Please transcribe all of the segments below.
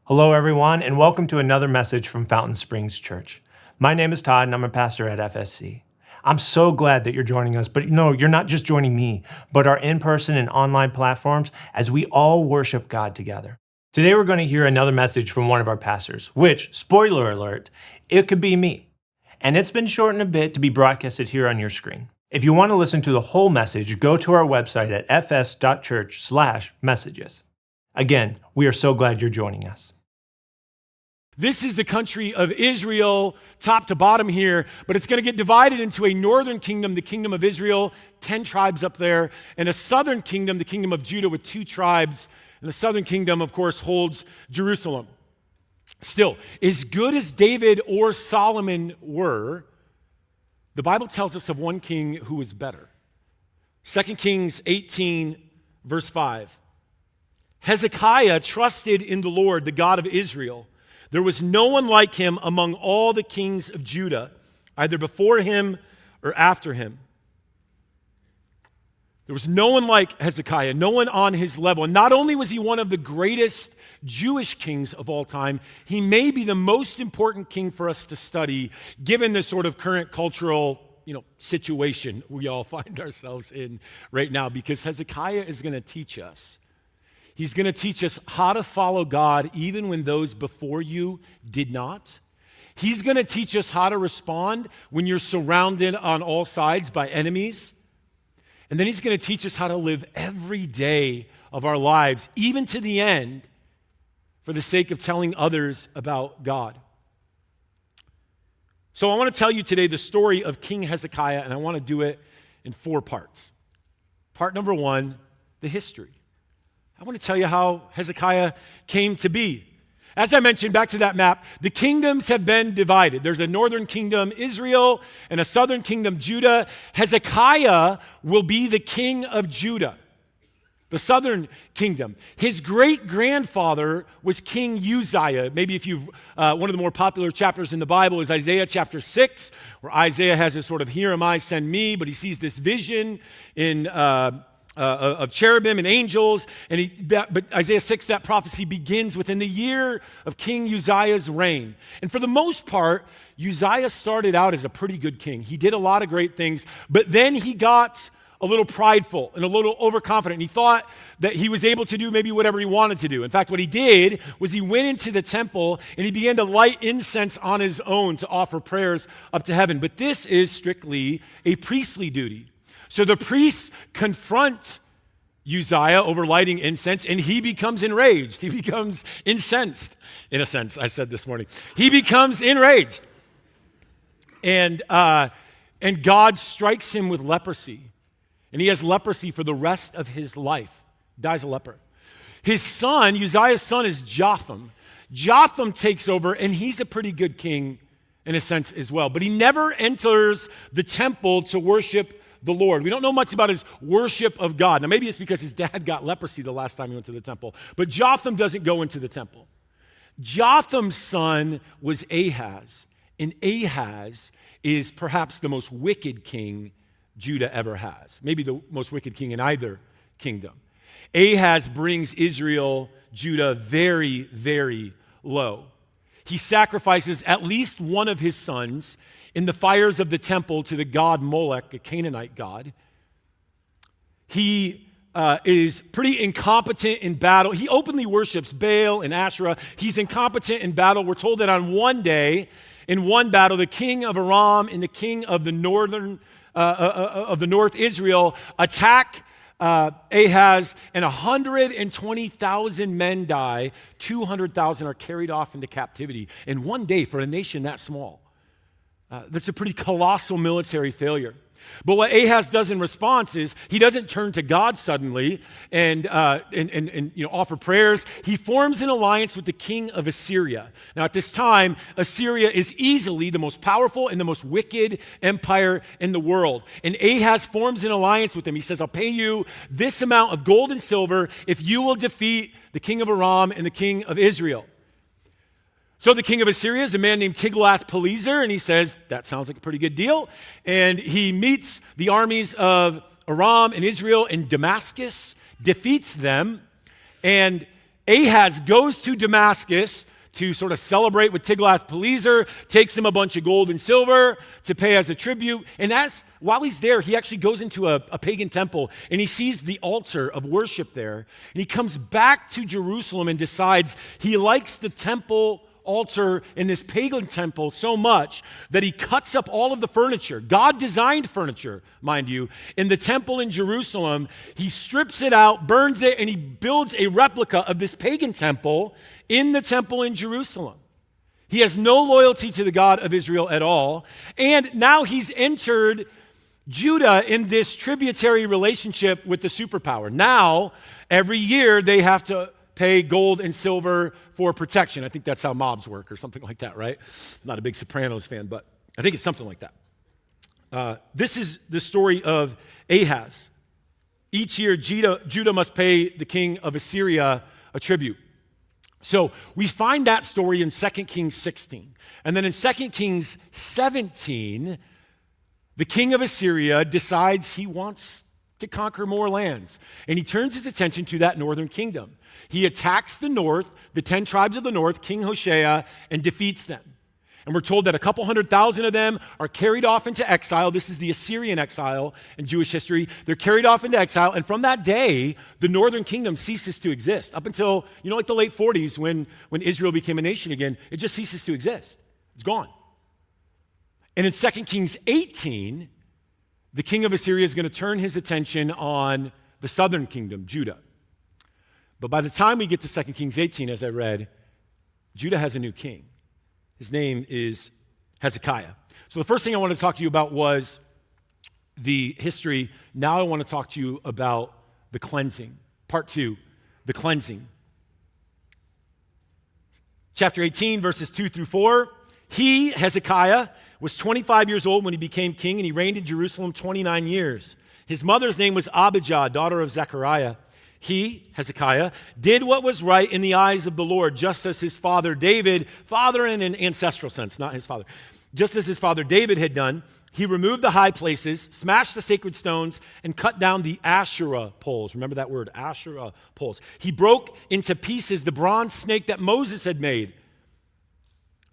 Hello, everyone, and welcome to another message from Fountain Springs Church. My name is Todd, and I'm a pastor at FSC. I'm so glad that you're joining us, but no, you're not just joining me, but our in-person and online platforms as we all worship God together. Today, we're going to hear another message from one of our pastors, which, spoiler alert, it could be me. And it's been shortened a bit to be broadcasted here on your screen. If you want to listen to the whole message, go to our website at fs.church/messages. Again, we are so glad you're joining us. This is the country of Israel, top to bottom here, but it's going to get divided into a northern kingdom, the kingdom of Israel, 10 tribes up there, and a southern kingdom, the kingdom of Judah, with 2 tribes. And the southern kingdom, of course, holds Jerusalem. Still, as good as David or Solomon were, the Bible tells us of one king who was better. 2 Kings 18, verse 5. Hezekiah trusted in the Lord, the God of Israel. There was no one like him among all the kings of Judah, either before him or after him. There was no one like Hezekiah, no one on his level. And not only was he one of the greatest Jewish kings of all time, he may be the most important king for us to study, given the sort of current cultural, situation we all find ourselves in right now, because Hezekiah is going to teach us. He's going to teach us how to follow God even when those before you did not. He's going to teach us how to respond when you're surrounded on all sides by enemies. And then he's going to teach us how to live every day of our lives, even to the end, for the sake of telling others about God. So I want to tell you today the story of King Hezekiah, and I want to do it in 4 parts. Part number 1, the history. I want to tell you how Hezekiah came to be. As I mentioned, back to that map, the kingdoms have been divided. There's a northern kingdom, Israel, and a southern kingdom, Judah. Hezekiah will be the king of Judah, the southern kingdom. His great-grandfather was King Uzziah. Maybe if you've, one of the more popular chapters in the Bible is Isaiah chapter 6, where Isaiah has this sort of, here am I, send me, but he sees this vision of cherubim and angels, but Isaiah 6, that prophecy begins within the year of King Uzziah's reign. And for the most part, Uzziah started out as a pretty good king. He did a lot of great things, but then he got a little prideful and a little overconfident. And he thought that he was able to do maybe whatever he wanted to do. In fact, what he did was he went into the temple and he began to light incense on his own to offer prayers up to heaven. But this is strictly a priestly duty. So the priests confront Uzziah over lighting incense, and he becomes enraged. He becomes incensed, in a sense, I said this morning. He becomes enraged. And God strikes him with leprosy. And he has leprosy for the rest of his life. Dies a leper. His son, Uzziah's son, is Jotham. Jotham takes over, and he's a pretty good king in a sense as well. But he never enters the temple to worship the Lord. We don't know much about his worship of God. Now, maybe it's because his dad got leprosy the last time he went to the temple. But Jotham doesn't go into the temple. Jotham's son was Ahaz. And Ahaz is perhaps the most wicked king Judah ever has. Maybe the most wicked king in either kingdom. Ahaz brings Israel, Judah, very, very low. He sacrifices at least one of his sons in the fires of the temple to the god Molech, a Canaanite god. He is pretty incompetent in battle. He openly worships Baal and Asherah. He's incompetent in battle. We're told that on one day, in one battle, the king of Aram and the king of the north Israel attack Ahaz, and 120,000 men die. 200,000 are carried off into captivity in one day for a nation that small. That's a pretty colossal military failure. But what Ahaz does in response is he doesn't turn to God suddenly and offer prayers. He forms an alliance with the king of Assyria. Now, at this time, Assyria is easily the most powerful and the most wicked empire in the world. And Ahaz forms an alliance with him. He says, I'll pay you this amount of gold and silver if you will defeat the king of Aram and the king of Israel. So the king of Assyria is a man named Tiglath-Pileser, and he says, that sounds like a pretty good deal. And he meets the armies of Aram and Israel in Damascus, defeats them, and Ahaz goes to Damascus to sort of celebrate with Tiglath-Pileser, takes him a bunch of gold and silver to pay as a tribute. And while he's there, he actually goes into a pagan temple and he sees the altar of worship there. And he comes back to Jerusalem and decides he likes the temple altar in this pagan temple so much that he cuts up all of the furniture. God designed furniture, mind you, in the temple in Jerusalem. He strips it out, burns it, and he builds a replica of this pagan temple in the temple in Jerusalem. He has no loyalty to the God of Israel at all. And now he's entered Judah in this tributary relationship with the superpower. Now, every year they have to pay gold and silver for protection. I think that's how mobs work or something like that, right? I'm not a big Sopranos fan, but I think it's something like that. This is the story of Ahaz. Each year, Judah must pay the king of Assyria a tribute. So we find that story in 2 Kings 16. And then in 2 Kings 17, the king of Assyria decides he wants to conquer more lands. And he turns his attention to that northern kingdom. He attacks the north, the 10 tribes of the north, King Hoshea, and defeats them. And we're told that a couple 100,000 of them are carried off into exile. This is the Assyrian exile in Jewish history. They're carried off into exile. And from that day, the northern kingdom ceases to exist. Up until, like the late 40s when Israel became a nation again, it just ceases to exist. It's gone. And in 2 Kings 18, the king of Assyria is going to turn his attention on the southern kingdom, Judah. But by the time we get to 2 Kings 18, as I read, Judah has a new king. His name is Hezekiah. So the first thing I want to talk to you about was the history. Now I want to talk to you about the cleansing. Part 2, the cleansing. Chapter 18, verses 2 through 4. He, Hezekiah, was 25 years old when he became king, and he reigned in Jerusalem 29 years. His mother's name was Abijah, daughter of Zechariah. He, Hezekiah, did what was right in the eyes of the Lord, just as his father David, father in an ancestral sense, not his father, just as his father David had done. He removed the high places, smashed the sacred stones, and cut down the Asherah poles. Remember that word, Asherah poles. He broke into pieces the bronze snake that Moses had made.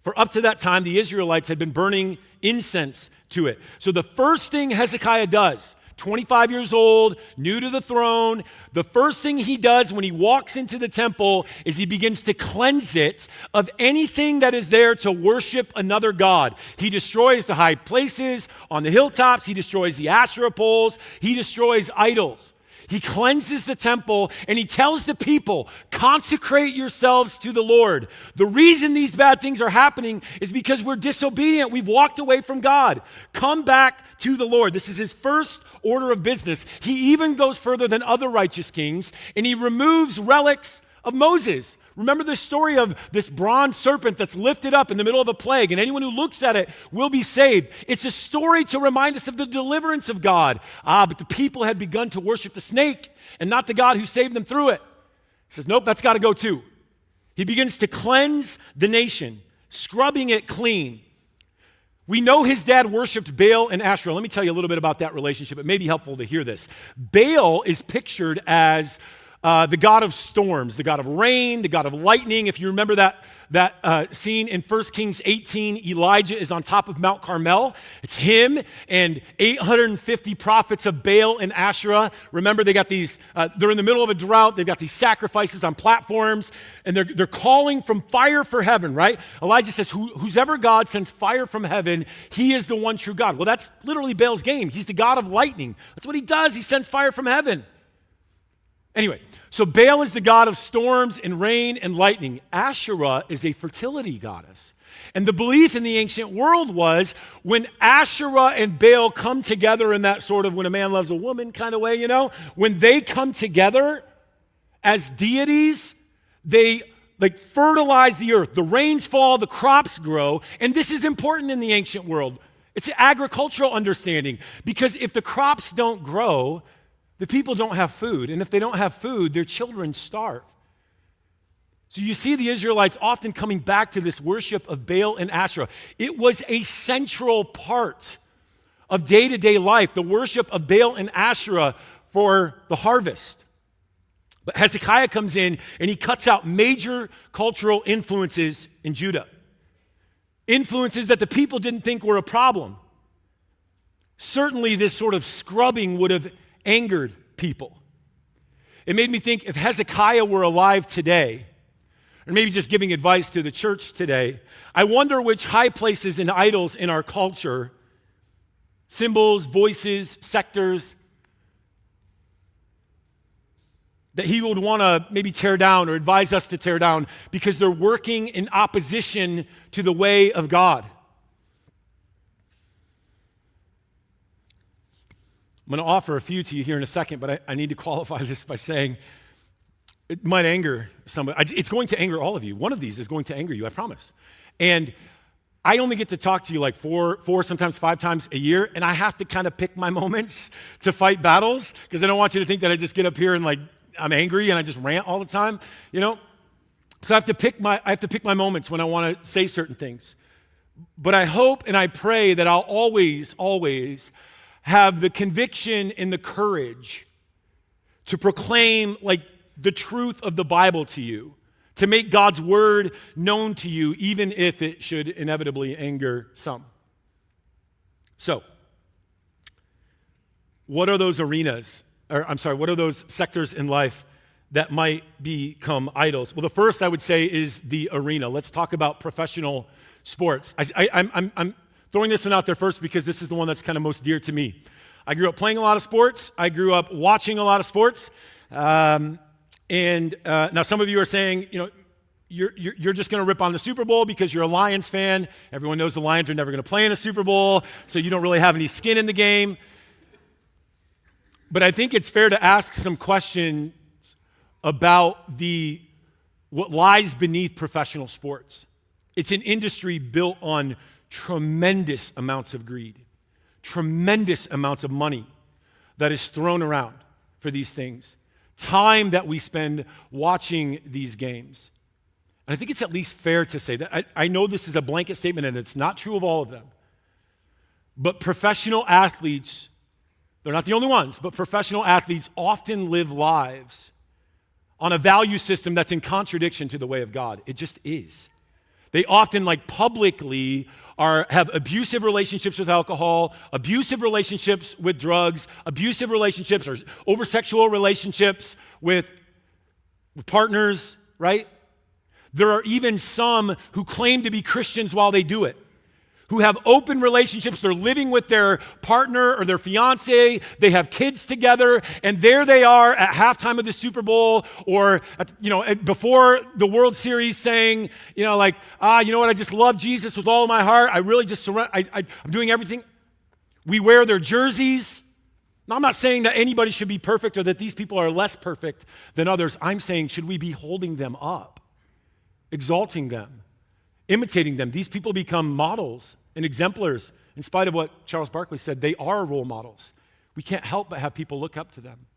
For up to that time, the Israelites had been burning incense to it. So the first thing Hezekiah does, 25 years old, new to the throne, the first thing he does when he walks into the temple is he begins to cleanse it of anything that is there to worship another god. He destroys the high places on the hilltops. He destroys the Asherah poles. He destroys idols. He cleanses the temple and he tells the people, consecrate yourselves to the Lord. The reason these bad things are happening is because we're disobedient. We've walked away from God. Come back to the Lord. This is his first order of business. He even goes further than other righteous kings and he removes relics of Moses. Remember the story of this bronze serpent that's lifted up in the middle of a plague, and anyone who looks at it will be saved. It's a story to remind us of the deliverance of God. But the people had begun to worship the snake and not the God who saved them through it. He says, nope, that's got to go too. He begins to cleanse the nation, scrubbing it clean. We know his dad worshiped Baal and Asherah. Let me tell you a little bit about that relationship. It may be helpful to hear this. Baal is pictured as the god of storms, the god of rain, the god of lightning. If you remember that scene in 1 Kings 18, Elijah is on top of Mount Carmel. It's him and 850 prophets of Baal and Asherah. Remember, they got these, they're in the middle of a drought. They've got these sacrifices on platforms, and they're calling from fire for heaven, right? Elijah says, whose ever God sends fire from heaven, he is the one true God. Well, that's literally Baal's game. He's the god of lightning. That's what he does. He sends fire from heaven. Anyway, so Baal is the god of storms and rain and lightning. Asherah is a fertility goddess. And the belief in the ancient world was when Asherah and Baal come together in that sort of when a man loves a woman kind of way, when they come together as deities, they fertilize the earth. The rains fall, the crops grow. And this is important in the ancient world. It's an agricultural understanding because if the crops don't grow, the people don't have food, and if they don't have food, their children starve. So you see the Israelites often coming back to this worship of Baal and Asherah. It was a central part of day-to-day life, the worship of Baal and Asherah for the harvest. But Hezekiah comes in and he cuts out major cultural influences in Judah. Influences that the people didn't think were a problem. Certainly this sort of scrubbing would have angered people. It made me think if Hezekiah were alive today, or maybe just giving advice to the church today, I wonder which high places and idols in our culture, symbols, voices, sectors, that he would want to maybe tear down or advise us to tear down because they're working in opposition to the way of God. I'm going to offer a few to you here in a second, but I need to qualify this by saying it might anger somebody. It's going to anger all of you. One of these is going to anger you, I promise. And I only get to talk to you like four, sometimes 5 times a year, and I have to kind of pick my moments to fight battles because I don't want you to think that I just get up here and like I'm angry and I just rant all the time, you know? So I have to pick my moments when I want to say certain things. But I hope and I pray that I'll always have the conviction and the courage to proclaim like the truth of the Bible to you, to make God's word known to you, even if it should inevitably anger some. So, what are those what are those sectors in life that might become idols? Well, the first I would say is the arena. Let's talk about professional sports. I'm throwing this one out there first because this is the one that's kind of most dear to me. I grew up playing a lot of sports. I grew up watching a lot of sports. Now some of you are saying, you know, you're just going to rip on the Super Bowl because you're a Lions fan. Everyone knows the Lions are never going to play in a Super Bowl, so you don't really have any skin in the game. But I think it's fair to ask some questions about what lies beneath professional sports. It's an industry built on tremendous amounts of greed, tremendous amounts of money that is thrown around for these things, time that we spend watching these games. And I think it's at least fair to say that I know this is a blanket statement and it's not true of all of them, but professional athletes, they're not the only ones, but professional athletes often live lives on a value system that's in contradiction to the way of God. It just is. They often publicly have abusive relationships with alcohol, abusive relationships with drugs, abusive relationships or over-sexual relationships with partners, right? There are even some who claim to be Christians while they do it, who have open relationships. They're living with their partner or their fiance. They have kids together, and there they are at halftime of the Super Bowl or before the World Series saying, you know what? I just love Jesus with all of my heart. I really just surrender. I'm doing everything. We wear their jerseys. Now, I'm not saying that anybody should be perfect or that these people are less perfect than others. I'm saying, should we be holding them up, exalting them, imitating them? These people become models and exemplars. In spite of what Charles Barkley said, they are role models. We can't help but have people look up to them.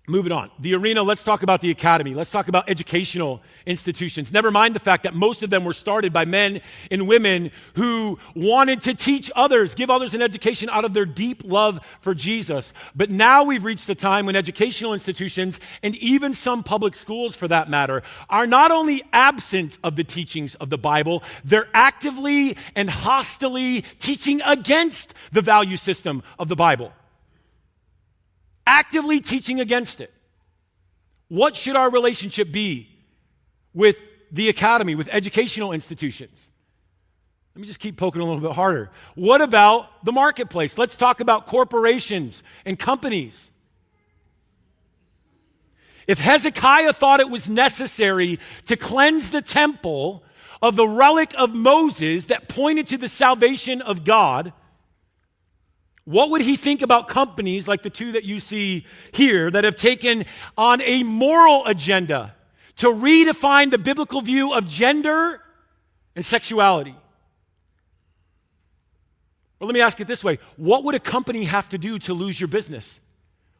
Moving on. The arena, let's talk about the academy. Let's talk about educational institutions. Never mind the fact that most of them were started by men and women who wanted to teach others, give others an education out of their deep love for Jesus. But now we've reached the time when educational institutions, and even some public schools for that matter, are not only absent of the teachings of the Bible, they're actively and hostilely teaching against the value system of the Bible. Actively teaching against it. What should our relationship be with the academy, with educational institutions? Let me just keep poking a little bit harder. What about the marketplace? Let's talk about corporations and companies. If Hezekiah thought it was necessary to cleanse the temple of the relic of Moses that pointed to the salvation of God, what would he think about companies like the two that you see here that have taken on a moral agenda to redefine the biblical view of gender and sexuality? Or let me ask it this way. What would a company have to do to lose your business?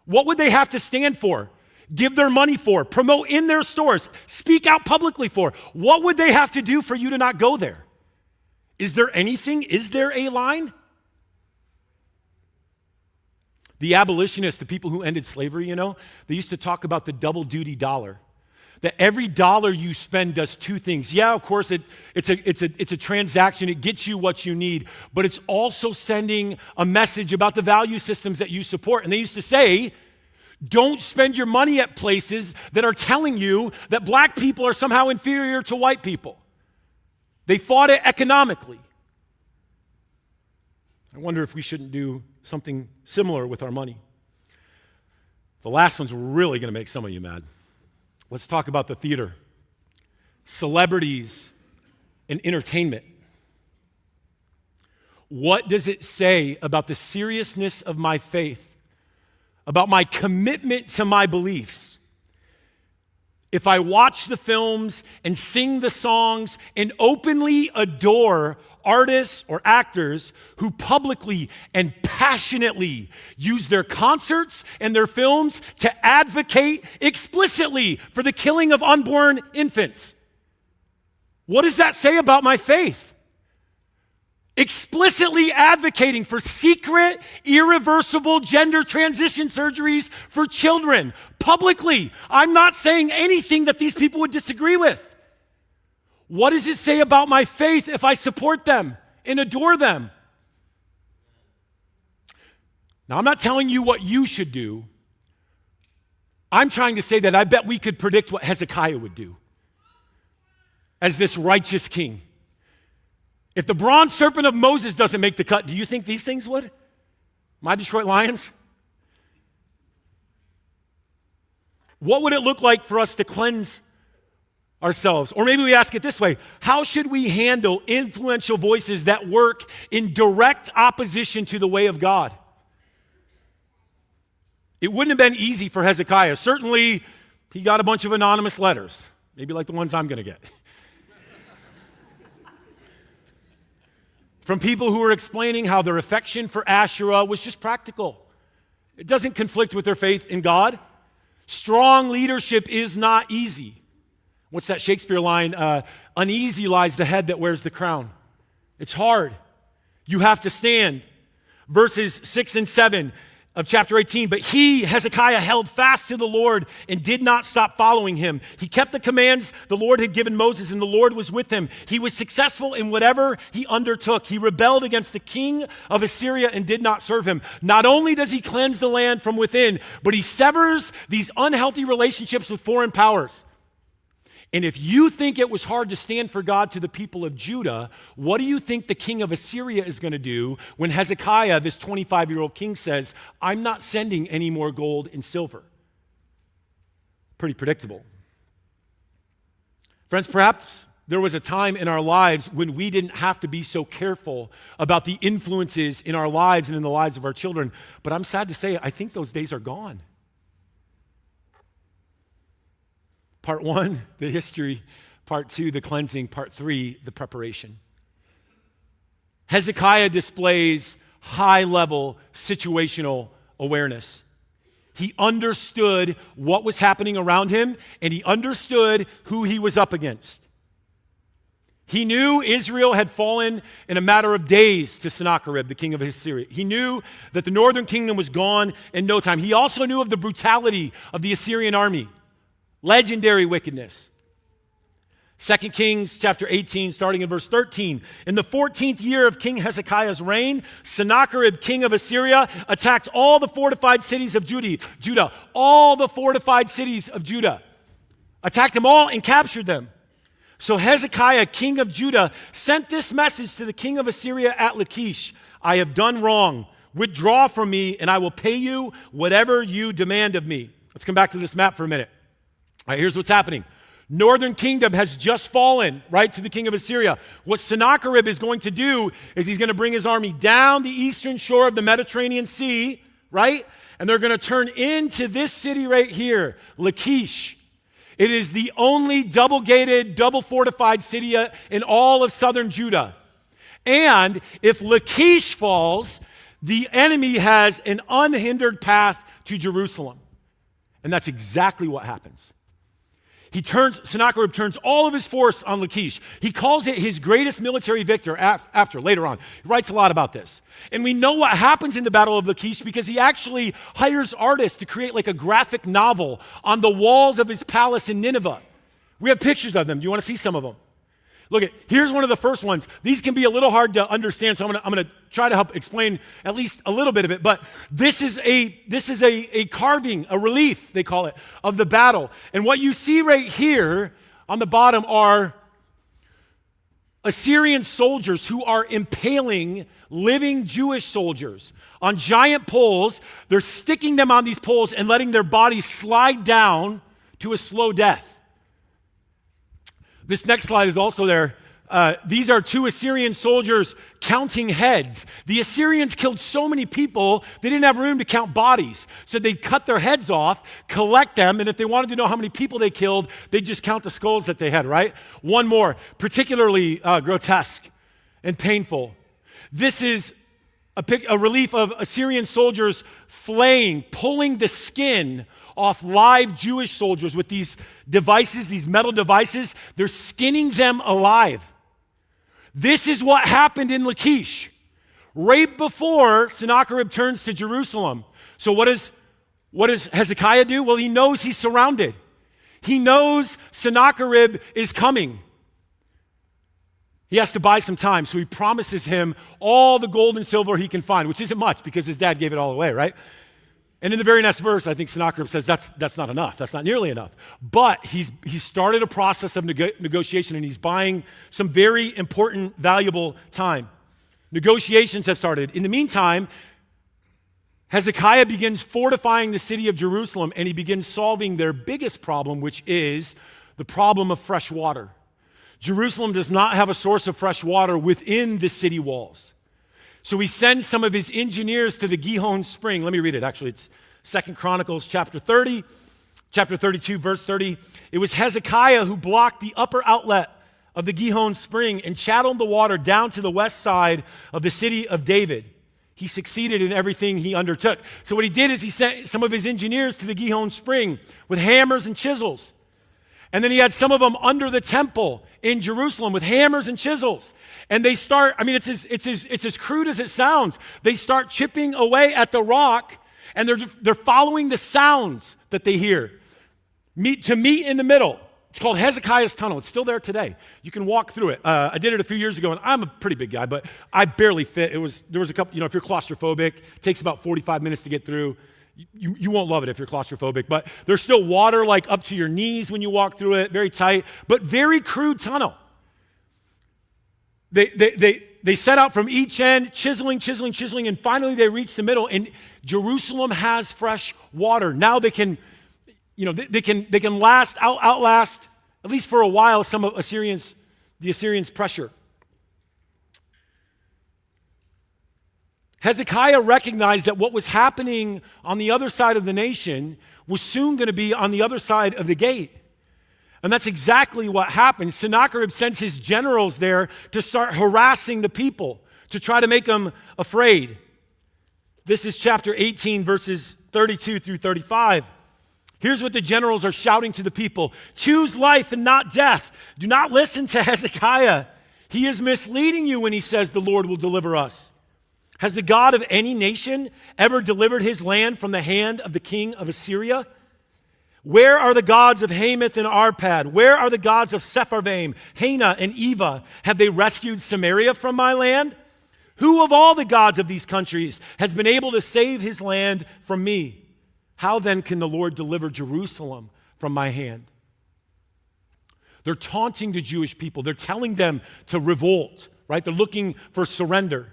What would they have to stand for, give their money for, promote in their stores, speak out publicly for? What would they have to do for you to not go there? Is there anything? Is there a line? The abolitionists, the people who ended slavery, they used to talk about the double duty dollar. That every dollar you spend does two things. Yeah, of course, it's a transaction. It gets you what you need, but it's also sending a message about the value systems that you support. And they used to say, don't spend your money at places that are telling you that black people are somehow inferior to white people. They fought it economically. I wonder if we shouldn't do something similar with our money. The last one's really going to make some of you mad. Let's talk about the theater, celebrities, and entertainment. What does it say about the seriousness of my faith, about my commitment to my beliefs, if I watch the films and sing the songs and openly adore artists or actors who publicly and passionately use their concerts and their films to advocate explicitly for the killing of unborn infants? What does that say about my faith? Explicitly advocating for secret, irreversible gender transition surgeries for children, publicly. I'm not saying anything that these people would disagree with. What does it say about my faith if I support them and adore them? Now, I'm not telling you what you should do. I'm trying to say that I bet we could predict what Hezekiah would do as this righteous king. If the bronze serpent of Moses doesn't make the cut, do you think these things would? My Detroit Lions? What would it look like for us to cleanse ourselves? Or maybe we ask it this way: how should we handle influential voices that work in direct opposition to the way of God? It wouldn't have been easy for Hezekiah. Certainly, he got a bunch of anonymous letters, maybe like the ones I'm going to get, from people who were explaining how their affection for Asherah was just practical. It doesn't conflict with their faith in God. Strong leadership is not easy. What's that Shakespeare line? Uneasy lies the head that wears the crown. It's hard. You have to stand. Verses 6 and 7 of chapter 18. But he, Hezekiah, held fast to the Lord and did not stop following him. He kept the commands the Lord had given Moses, and the Lord was with him. He was successful in whatever he undertook. He rebelled against the king of Assyria and did not serve him. Not only does he cleanse the land from within, but he severs these unhealthy relationships with foreign powers. And if you think it was hard to stand for God to the people of Judah, what do you think the king of Assyria is going to do when Hezekiah, this 25-year-old king, says, I'm not sending any more gold and silver? Pretty predictable. Friends, perhaps there was a time in our lives when we didn't have to be so careful about the influences in our lives and in the lives of our children. But I'm sad to say, I think those days are gone. Part 1, the history. Part 2, the cleansing. Part 3, the preparation. Hezekiah displays high-level situational awareness. He understood what was happening around him, and he understood who he was up against. He knew Israel had fallen in a matter of days to Sennacherib, the king of Assyria. He knew that the northern kingdom was gone in no time. He also knew of the brutality of the Assyrian army. Legendary wickedness. 2 Kings chapter 18, starting in verse 13. In the 14th year of King Hezekiah's reign, Sennacherib, king of Assyria, attacked all the fortified cities of Judah. All the fortified cities of Judah. Attacked them all and captured them. So Hezekiah, king of Judah, sent this message to the king of Assyria at Lachish: I have done wrong. Withdraw from me, and I will pay you whatever you demand of me. Let's come back to this map for a minute. All right, here's what's happening. Northern kingdom has just fallen, right, to the king of Assyria. What Sennacherib is going to do is he's going to bring his army down the eastern shore of the Mediterranean Sea, right? And they're going to turn into this city right here, Lachish. It is the only double-gated, double-fortified city in all of southern Judah. And if Lachish falls, the enemy has an unhindered path to Jerusalem. And that's exactly what happens. Sennacherib turns all of his force on Lachish. He calls it his greatest military victory later on. He writes a lot about this. And we know what happens in the Battle of Lachish because he actually hires artists to create like a graphic novel on the walls of his palace in Nineveh. We have pictures of them. Do you want to see some of them? Look, here's one of the first ones. These can be a little hard to understand, so I'm gonna try to help explain at least a little bit of it. But this is a carving, a relief, they call it, of the battle. And what you see right here on the bottom are Assyrian soldiers who are impaling living Jewish soldiers on giant poles. They're sticking them on these poles and letting their bodies slide down to a slow death. This next slide is also there. These are two Assyrian soldiers counting heads. The Assyrians killed so many people, they didn't have room to count bodies. So they'd cut their heads off, collect them, and if they wanted to know how many people they killed, they'd just count the skulls that they had, right? One more, particularly grotesque and painful. This is a relief of Assyrian soldiers flaying, pulling the skin off live Jewish soldiers with these devices, these metal devices. They're skinning them alive. This is what happened in Lachish, right before Sennacherib turns to Jerusalem. So what does Hezekiah do? Well, he knows he's surrounded. He knows Sennacherib is coming. He has to buy some time, so he promises him all the gold and silver he can find, which isn't much because his dad gave it all away, right? And in the very next verse, I think Sennacherib says that's not enough. That's not nearly enough. But he's started a process of negotiation, and he's buying some very important, valuable time. Negotiations have started. In the meantime, Hezekiah begins fortifying the city of Jerusalem, and he begins solving their biggest problem, which is the problem of fresh water. Jerusalem does not have a source of fresh water within the city walls. So he sends some of his engineers to the Gihon spring. Let me read it, actually. It's 2 Chronicles chapter 30, chapter 32, verse 30. It was Hezekiah who blocked the upper outlet of the Gihon spring and channeled the water down to the west side of the city of David. He succeeded in everything he undertook. So what he did is he sent some of his engineers to the Gihon spring with hammers and chisels. And then he had some of them under the temple in Jerusalem with hammers and chisels. And they start, it's as crude as it sounds. They start chipping away at the rock, and they're following the sounds that they hear to meet in the middle. It's called Hezekiah's Tunnel. It's still there today. You can walk through it. I did it a few years ago, and I'm a pretty big guy, but I barely fit. There was a couple, if you're claustrophobic, it takes about 45 minutes to get through. You won't love it if you're claustrophobic, but there's still water like up to your knees when you walk through it, very tight, but very crude tunnel. They set out from each end, chiseling, and finally they reach the middle, and Jerusalem has fresh water. Now they can outlast, at least for a while, some of the Assyrians' pressure. Hezekiah recognized that what was happening on the other side of the nation was soon going to be on the other side of the gate. And that's exactly what happened. Sennacherib sends his generals there to start harassing the people, to try to make them afraid. This is chapter 18, verses 32 through 35. Here's what the generals are shouting to the people: choose life and not death. Do not listen to Hezekiah. He is misleading you when he says the Lord will deliver us. Has the God of any nation ever delivered his land from the hand of the king of Assyria? Where are the gods of Hamath and Arpad? Where are the gods of Sepharvaim, Hena, and Eva? Have they rescued Samaria from my land? Who of all the gods of these countries has been able to save his land from me? How then can the Lord deliver Jerusalem from my hand? They're taunting the Jewish people. They're telling them to revolt, right? They're looking for surrender.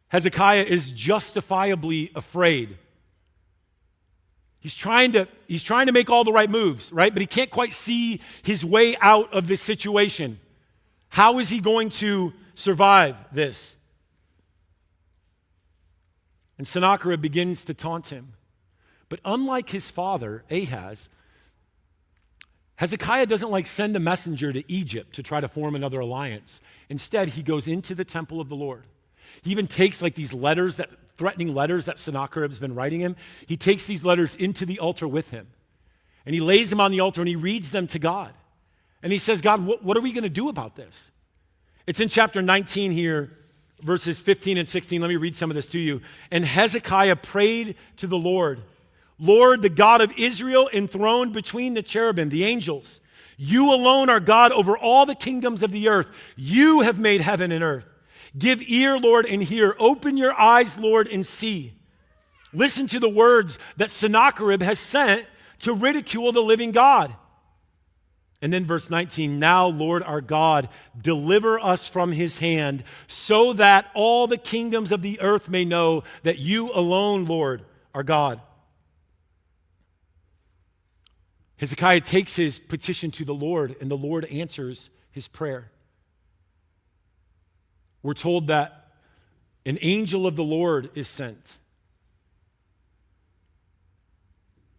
Hezekiah is justifiably afraid. He's trying to make all the right moves, right? But he can't quite see his way out of this situation. How is he going to survive this? And Sennacherib begins to taunt him. But unlike his father, Ahaz, Hezekiah doesn't send a messenger to Egypt to try to form another alliance. Instead, he goes into the temple of the Lord. He even takes these letters, threatening letters that Sennacherib's been writing him. He takes these letters into the altar with him. And he lays them on the altar and he reads them to God. And he says, God, what are we going to do about this? It's in chapter 19 here, verses 15 and 16. Let me read some of this to you. And Hezekiah prayed to the Lord, Lord, the God of Israel, enthroned between the cherubim, the angels. You alone are God over all the kingdoms of the earth. You have made heaven and earth. Give ear, Lord, and hear. Open your eyes, Lord, and see. Listen to the words that Sennacherib has sent to ridicule the living God. And then verse 19, now, Lord our God, deliver us from his hand so that all the kingdoms of the earth may know that you alone, Lord, are God. Hezekiah takes his petition to the Lord, and the Lord answers his prayer. We're told that an angel of the Lord is sent,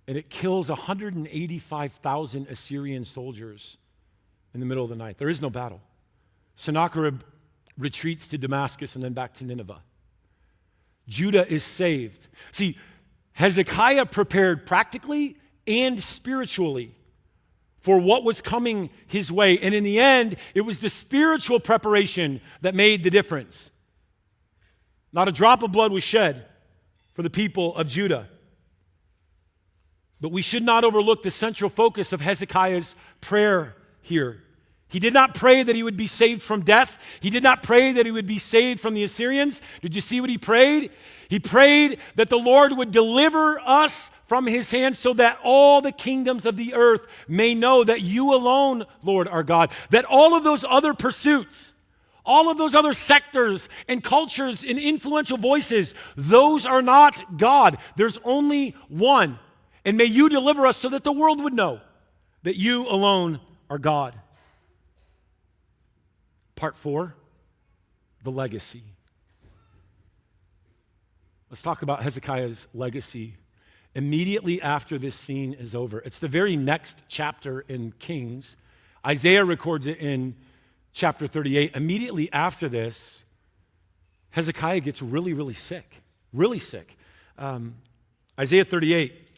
and it kills 185,000 Assyrian soldiers in the middle of the night. There is no battle. Sennacherib retreats to Damascus and then back to Nineveh. Judah is saved. See, Hezekiah prepared practically and spiritually for what was coming his way. And in the end, it was the spiritual preparation that made the difference. Not a drop of blood was shed for the people of Judah. But we should not overlook the central focus of Hezekiah's prayer here. He did not pray that he would be saved from death. He did not pray that he would be saved from the Assyrians. Did you see what he prayed? He prayed that the Lord would deliver us from his hand so that all the kingdoms of the earth may know that you alone, Lord, are God. That all of those other pursuits, all of those other sectors and cultures and influential voices, those are not God. There's only one. And may you deliver us so that the world would know that you alone are God. Part 4, the legacy. Let's talk about Hezekiah's legacy immediately after this scene is over. It's the very next chapter in Kings. Isaiah records it in chapter 38. Immediately after this, Hezekiah gets really, really sick. Really sick. Isaiah 38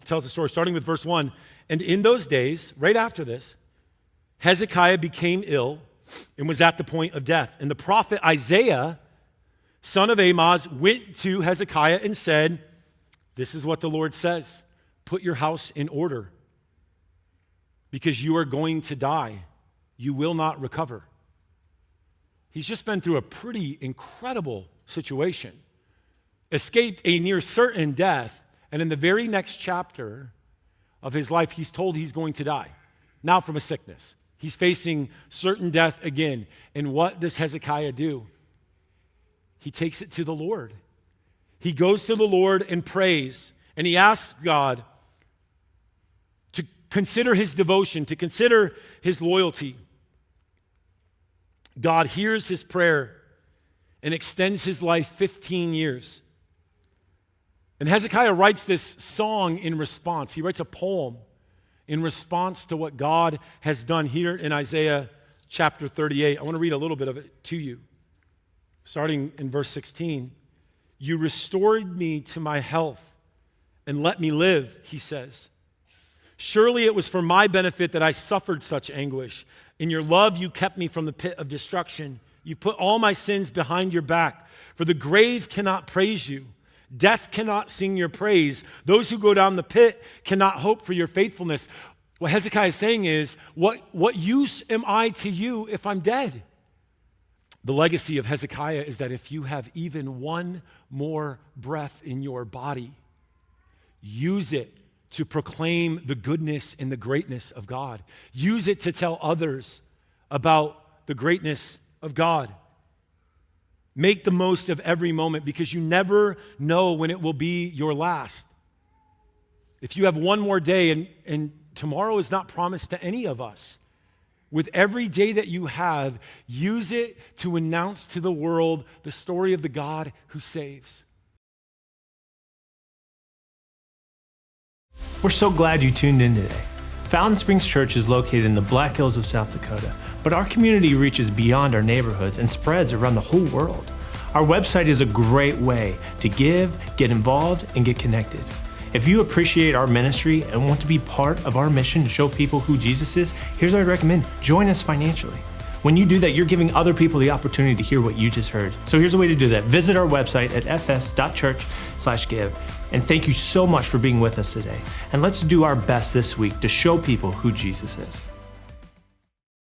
tells the story, starting with verse 1. And in those days, right after this, Hezekiah became ill and was at the point of death. And the prophet Isaiah, son of Amoz, went to Hezekiah and said, this is what the Lord says, put your house in order because you are going to die. You will not recover. He's just been through a pretty incredible situation, escaped a near certain death, and in the very next chapter of his life, he's told he's going to die, now from a sickness. He's facing certain death again. And what does Hezekiah do? He takes it to the Lord. He goes to the Lord and prays, and he asks God to consider his devotion, to consider his loyalty. God hears his prayer and extends his life 15 years. And Hezekiah writes this song in response. He writes a poem in response to what God has done here in Isaiah chapter 38. I want to read a little bit of it to you. Starting in verse 16. You restored me to my health and let me live, he says. Surely it was for my benefit that I suffered such anguish. In your love you kept me from the pit of destruction. You put all my sins behind your back. For the grave cannot praise you. Death cannot sing your praise. Those who go down the pit cannot hope for your faithfulness. What Hezekiah is saying is, what use am I to you if I'm dead? The legacy of Hezekiah is that if you have even one more breath in your body, use it to proclaim the goodness and the greatness of God. Use it to tell others about the greatness of God. Make the most of every moment because you never know when it will be your last. If you have one more day, and tomorrow is not promised to any of us, with every day that you have, use it to announce to the world the story of the God who saves. We're so glad you tuned in today. Fountain Springs Church is located in the Black Hills of South Dakota, but our community reaches beyond our neighborhoods and spreads around the whole world. Our website is a great way to give, get involved, and get connected. If you appreciate our ministry and want to be part of our mission to show people who Jesus is, here's what I recommend. Join us financially. When you do that, you're giving other people the opportunity to hear what you just heard. So here's a way to do that. Visit our website at fs.church/give. And thank you so much for being with us today. And let's do our best this week to show people who Jesus is.